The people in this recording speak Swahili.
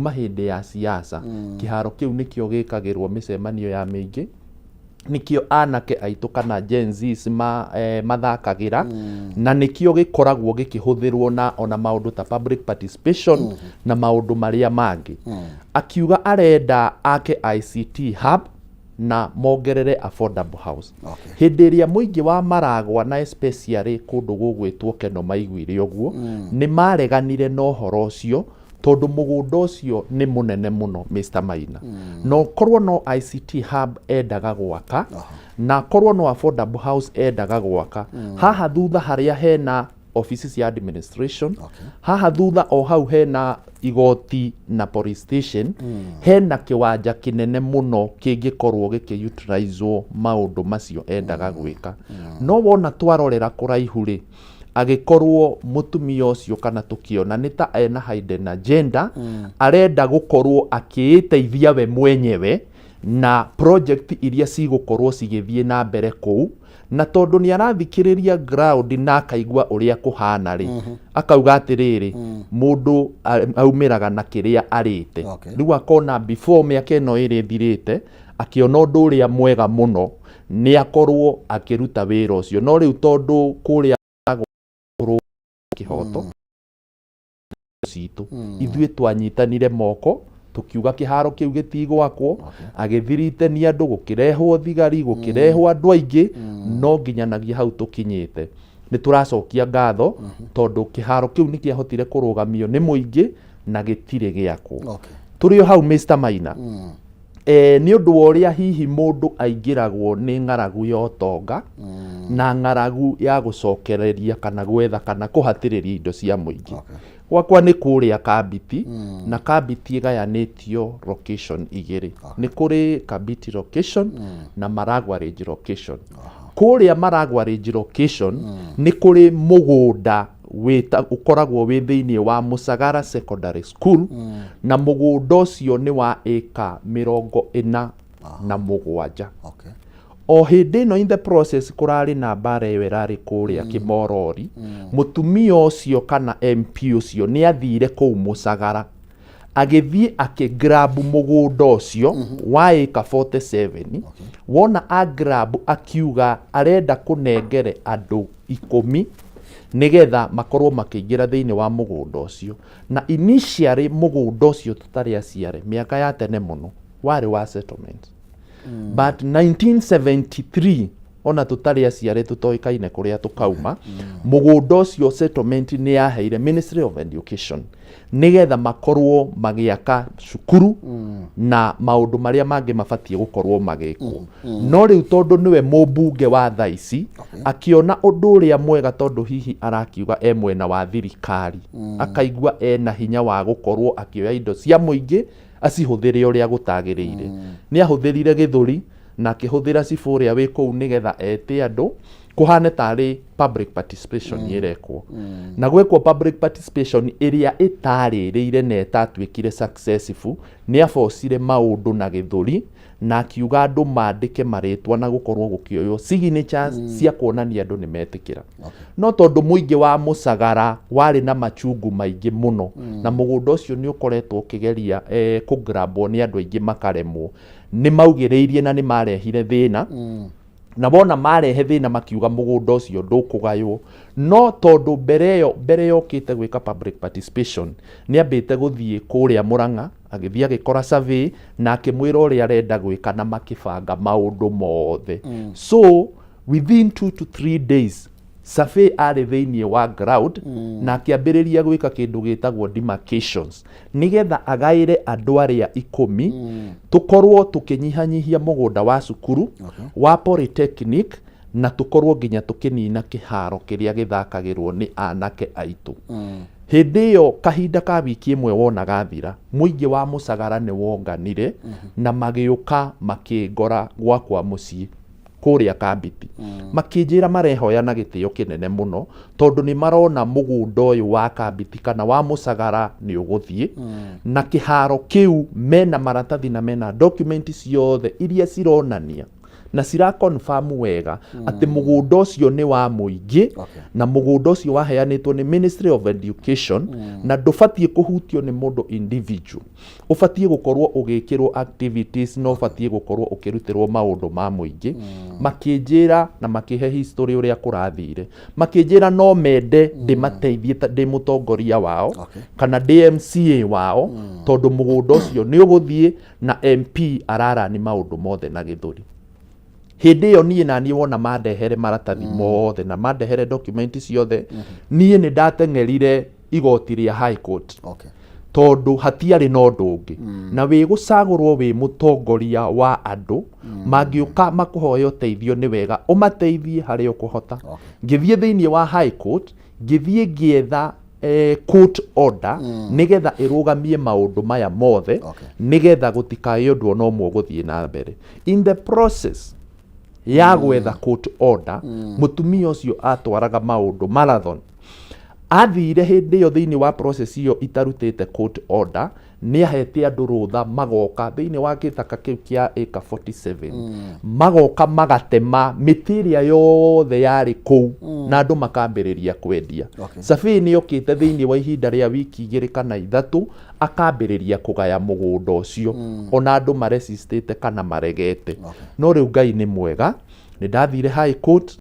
kuma hindi ya siasa kiharo kiu nikio gikagirwo micemanio ya mingi nikio anake aitu kana Gen Z mathakagira na nikio gikoragwo gikihuthirwo na ona maundu ta public participation na maundu maria mangi akiuga arenda ake ICT hub na mongerere affordable house. Hindi iria muingi wa Maragwa na especially kundu gugwitwo Keno maiguire uguo ni mareganire no horo ucio tondu mugunda ucio ni munene muno Mr. Maina. No korwo no ICT hub endaga gwaka na korwo no affordable house endaga gwaka haha thutha haria hena offices ya administration haha thutha o hau hena igoti na police station hena kiwanja kinene muno kingikorwo gikiutilizewo maundu macio endaga gwika no wona twarorera kuraihu ri agikorwo mutumia ucio kana tukiona ni ta ena hidden agenda arenda gukorwo akiiteithia we mwenyewe na project iria cigukorwo cigithie na mbere kuu na tondu ni arathikiriria ground na akaigua uria kuhana ri akauga atiriri mundu aumiraga na kiria arite riu akona before miaka ino iri thirite akiona undu uria mwega muno ni akorwo akiruta wira ucio no riu tondu kuria kihoto citu ithue twanyitanire moko tukiuga kiharo kiu gitigwakwo agithiritania andu gukirehwo thigari gukirehwo andu aingi no nginyanagia hau tukinyite ni turacokia ngatho tondu kiharo kiu ni kiahotire kurugamio ni muingi na gitire giakwo turi hau Mr. Maina ni undu uria hihi mundu aingiragwo ni ngaragu ya utonga na ngaragu ya gucokereria kana gwetha kana kuhatiriria indo cia muingi gwakwa ni kuria Kabiti na Kabiti gayanitio location igiri ni kuri Kabiti location na Maragwa Range location kuria Maragwa Range location ni kuri mugunda wita ukoragwo wi thiini wa Musagara Secondary School na mugunda ucio ni wa eka 47 o hindi no in the process kurari na bara iyo irari kuria Kimorori mutumia ucio kana MP ucio ni athire kuu Musagara agithie akigrab mugunda ucio wa eka 47 wona agrab akiuga arenda kunengere andu 10 nigetha makorwo makiingira thiini wa mugunda ucio na initially mugunda ucio tutari aciare miaka ya tene muno wari wa settlement but 1973 ona tutari aciare tutoikaine kuria tukauma mugunda ucio settlement ni yaheire Ministry of Education nigetha makorwo magiaka cukuru na maundu maria mangi mabatie gukorwo magikwo no riu tondu niwe mubunge wa thaici akiona undu uria mwega tondu hihi arakiuga mwena wa thirikari akaigua ena hinya wa gukorwo akioya indo cia muingi acihuthire uria gutagiriire ni ahuthirire githuri na akihuthira cifuria wi kuu nigetha ete andu kuhane tari public participation irekwo na gwekwo public participation iria itaririire na etatwikire successful ni afocire maundu na githuri na akiuga andu mandike maritwa na gukorwo gukioyo signatures cia kuonania andu ni metikira no tondu muingi wa Musagara wari na machungu maingi muno na mugunda ucio ni ukoretwo kigeria kugrabwo ni andu aingi makaremwo ni maugiriirie na ni marehire thina na bona marehe thina makiuga mugunda ucio ndukugaywo no tondu mbere yokite gwika public participation ni ambite guthie kuria Murang'a agithia gikora survey na akimwira uria arenda gwika na makibanga maundu mothe so within 2 to 3 days survey ari thiini wa ground na akiambiriria gwika kindu gitagwo demarcations nigetha agaire andu aria 10 tukorwo tukinyihanyihia mugunda wa cukuru wa polytechnic na tukorwo nginya tukinina kiharo kiria githakagirwo ni anake aitu hindi iyo kahinda ka wiki imwe wona gathira muingi wa Musagara ni wonganire na magiuka makingora gwakwa mucii kuria Kabiti makinjira marehoya na gitio kinene muno tondu ni marona mugunda uyu wa Kabiti kana wa Musagara ni uguthie na kiharo kiu mena maratathi na mena documents ciothe iria cironania na cira confirm wega ati mugunda ucio ni wa muingi na mugunda ucio waheanitwo ni Ministry of Education na ndubatie kuhutio ni mundu individual. Ubatie gukorwo ugikirwo activities no ubatie gukorwo ukirutirwo maundu ma muingi. Makinjira na makihe history uria kurathire, makinjira no mende ndimateithie ndi mutongoria wao kana DMCA wao tondu mugunda ucio ni uguthie na MP arara ni maundu mothe na githuri. Hindi iyo nie na ni wona mandehere maratathi mothe na mandehere document ciothe nie ni ndateng'erire igoti ria High Court tondu hatiari no ndungi na wi gucagurwo wi mutongoria wa andu mangiuka makuhoya uteithio ni wega umateithie hari ukuhota. Ngithie thiini wa High Court ngithie gietha court order nigetha irugamie maundu maya mothe nigetha gutikae undu ono mwe guthie na mbere. In the process ya gwetha court order mutumia ucio atwaraga maundu marathon. Athire hindi yo thiini wa process iyo itarutite court order ni ahete andu rutha magoka thiini wa githaka kiu kia acre 47 magoka magatema mitiria yothe yari kou na andu makambiriria kwendia. Safi ni okite thiini wa ihinda ria wiki 2 kana 3 akambiriria kugaya mugunda ucio ona andu maresistite kana maregete. No riu Ngai ni mwega ni ndathire High Court